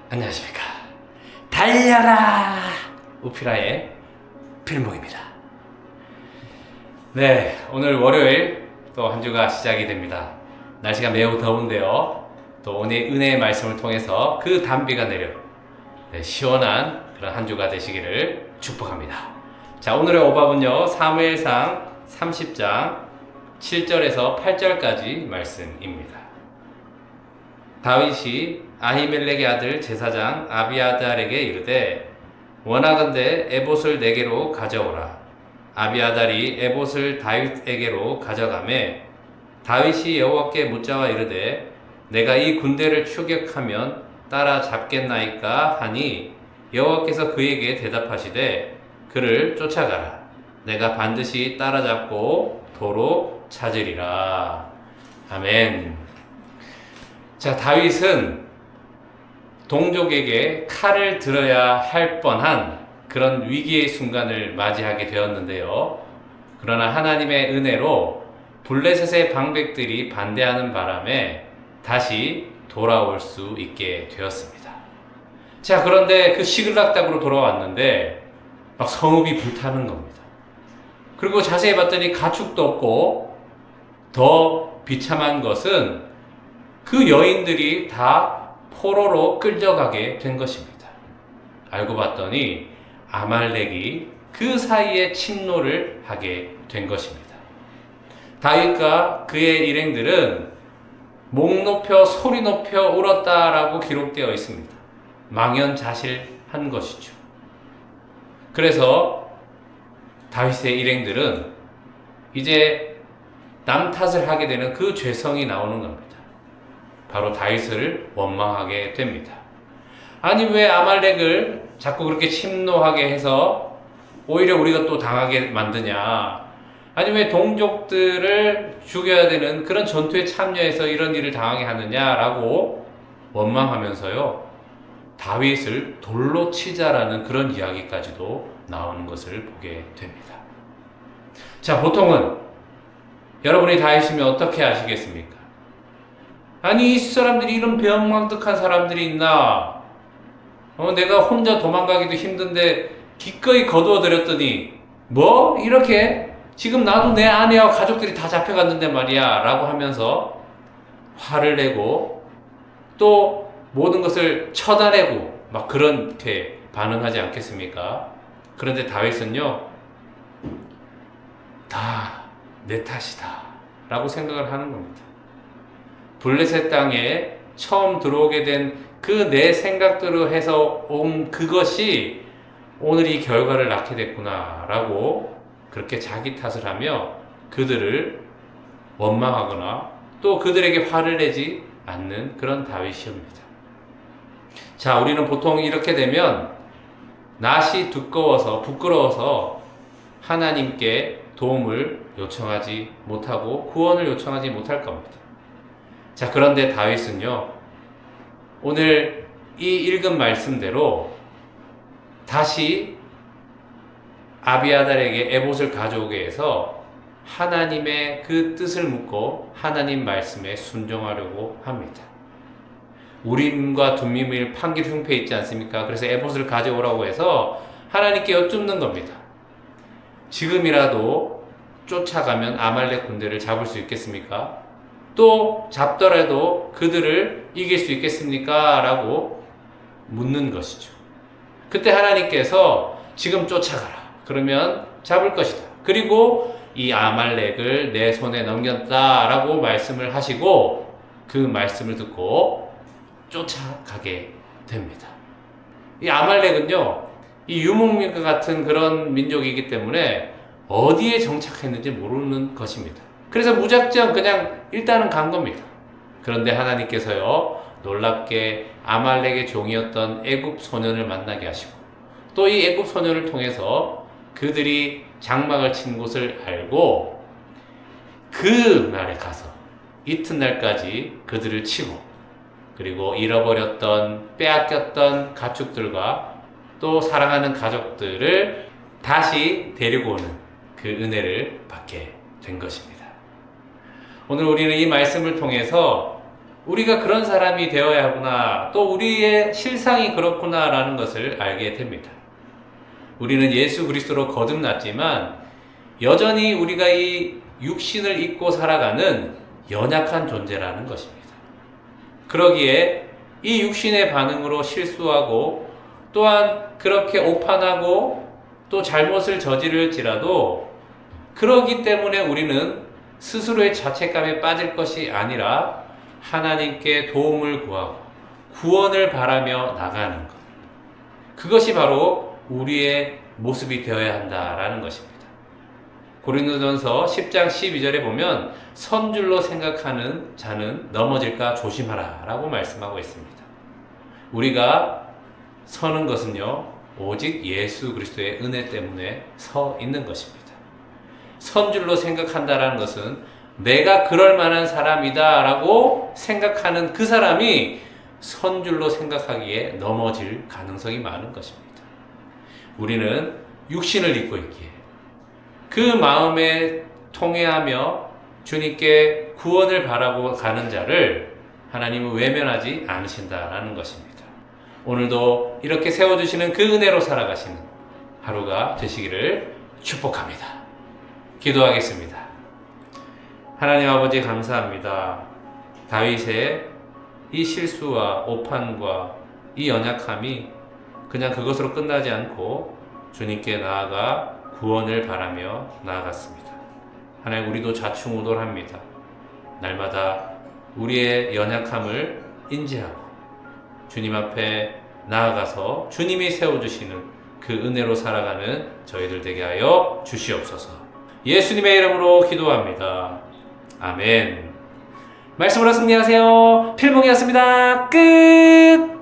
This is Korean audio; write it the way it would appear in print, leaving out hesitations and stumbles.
안녕하십니까. 달려라! 우피라의 필목입니다. 네, 오늘 월요일 또 한 주가 시작이 됩니다. 날씨가 매우 더운데요. 또 오늘 은혜의 말씀을 통해서 그 단비가 내려 시원한 그런 한 주가 되시기를 축복합니다. 자, 오늘의 오밥은요, 사무엘상 30장 7절에서 8절까지 말씀입니다. 다윗이 아히멜렉의 아들 제사장 아비아달에게 이르되 원하건대 에봇을 내게로 가져오라. 아비아달이 에봇을 다윗에게로 가져가매 다윗이 여호와께 묻자와 이르되 내가 이 군대를 추격하면 따라잡겠나이까 하니 여호와께서 그에게 대답하시되 그를 쫓아가라. 내가 반드시 따라잡고 도로 찾으리라. 아멘. 자, 다윗은 동족에게 칼을 들어야 할 뻔한 그런 위기의 순간을 맞이하게 되었는데요. 그러나 하나님의 은혜로 블레셋의 방백들이 반대하는 바람에 다시 돌아올 수 있게 되었습니다. 자, 그런데 그 시글락락으로 돌아왔는데 막 성읍이 불타는 겁니다. 그리고 자세히 봤더니 가축도 없고 더 비참한 것은 그 여인들이 다 포로로 끌려가게 된 것입니다. 알고 봤더니 아말렉이 그 사이에 침노를 하게 된 것입니다. 다윗과 그의 일행들은 목 높여 소리 높여 울었다라고 기록되어 있습니다. 망연자실한 것이죠. 그래서 다윗의 일행들은 이제 남 탓을 하게 되는 그 죄성이 나오는 겁니다. 바로 다윗을 원망하게 됩니다. 아니, 왜 아말렉을 자꾸 그렇게 침노하게 해서 오히려 우리가 또 당하게 만드냐? 아니, 왜 동족들을 죽여야 되는 그런 전투에 참여해서 이런 일을 당하게 하느냐라고 원망하면서요, 다윗을 돌로 치자라는 그런 이야기까지도 나오는 것을 보게 됩니다. 자, 보통은 여러분이 다윗이면 어떻게 하시겠습니까? 아니, 이 사람들이 이런 배은망덕한 사람들이 있나? 내가 혼자 도망가기도 힘든데 기꺼이 거두어들였더니 뭐? 이렇게 지금 나도 내 아내와 가족들이 다 잡혀갔는데 말이야 라고 하면서 화를 내고 또 모든 것을 쳐다내고 막 그렇게 반응하지 않겠습니까? 그런데 다윗은요, 다 내 탓이다 라고 생각을 하는 겁니다. 블레셋 땅에 처음 들어오게 된 그 내 생각대로 해서 온 그것이 오늘 이 결과를 낳게 됐구나 라고 그렇게 자기 탓을 하며 그들을 원망하거나 또 그들에게 화를 내지 않는 그런 다윗이옵니다. 자, 우리는 보통 이렇게 되면 낯이 두꺼워서 부끄러워서 하나님께 도움을 요청하지 못하고 구원을 요청하지 못할 겁니다. 자, 그런데 다윗은요, 오늘 이 읽은 말씀대로 다시 아비아달에게 에봇을 가져오게 해서 하나님의 그 뜻을 묻고 하나님 말씀에 순종하려고 합니다. 우림과 둠밈을 판길 흉패 있지 않습니까? 그래서 에봇을 가져오라고 해서 하나님께 여쭙는 겁니다. 지금이라도 쫓아가면 아말렉 군대를 잡을 수 있겠습니까? 또 잡더라도 그들을 이길 수 있겠습니까? 라고 묻는 것이죠. 그때 하나님께서 지금 쫓아가라. 그러면 잡을 것이다. 그리고 이 아말렉을 내 손에 넘겼다라고 말씀을 하시고 그 말씀을 듣고 쫓아가게 됩니다. 이 아말렉은요, 이 유목민과 같은 그런 민족이기 때문에 어디에 정착했는지 모르는 것입니다. 그래서 무작정 그냥 일단은 간 겁니다. 그런데 하나님께서요, 놀랍게 아말렉의 종이었던 애굽 소년을 만나게 하시고 또 이 애굽 소년을 통해서 그들이 장막을 친 곳을 알고 그 날에 가서 이튿날까지 그들을 치고 그리고 잃어버렸던 빼앗겼던 가축들과 또 사랑하는 가족들을 다시 데리고 오는 그 은혜를 받게 된 것입니다. 오늘 우리는 이 말씀을 통해서 우리가 그런 사람이 되어야 하구나, 또 우리의 실상이 그렇구나라는 것을 알게 됩니다. 우리는 예수 그리스도로 거듭났지만 여전히 우리가 이 육신을 입고 살아가는 연약한 존재라는 것입니다. 그러기에 이 육신의 반응으로 실수하고 또한 그렇게 오판하고 또 잘못을 저지를지라도 그러기 때문에 우리는 스스로의 자책감에 빠질 것이 아니라 하나님께 도움을 구하고 구원을 바라며 나가는 것. 그것이 바로 우리의 모습이 되어야 한다라는 것입니다. 고린도전서 10장 12절에 보면 선줄로 생각하는 자는 넘어질까 조심하라 라고 말씀하고 있습니다. 우리가 서는 것은요, 오직 예수 그리스도의 은혜 때문에 서 있는 것입니다. 선줄로 생각한다라는 것은 내가 그럴 만한 사람이다 라고 생각하는 그 사람이 선줄로 생각하기에 넘어질 가능성이 많은 것입니다. 우리는 육신을 입고 있기에 그 마음에 통회하며 주님께 구원을 바라고 가는 자를 하나님은 외면하지 않으신다라는 것입니다. 오늘도 이렇게 세워주시는 그 은혜로 살아가시는 하루가 되시기를 축복합니다. 기도하겠습니다. 하나님 아버지 감사합니다. 다윗의 이 실수와 오판과 이 연약함이 그냥 그것으로 끝나지 않고 주님께 나아가 구원을 바라며 나아갔습니다. 하나님, 우리도 좌충우돌합니다. 날마다 우리의 연약함을 인지하고 주님 앞에 나아가서 주님이 세워주시는 그 은혜로 살아가는 저희들 되게 하여 주시옵소서. 예수님의 이름으로 기도합니다. 아멘. 말씀으로 승리하세요. 필봉이었습니다. 끝!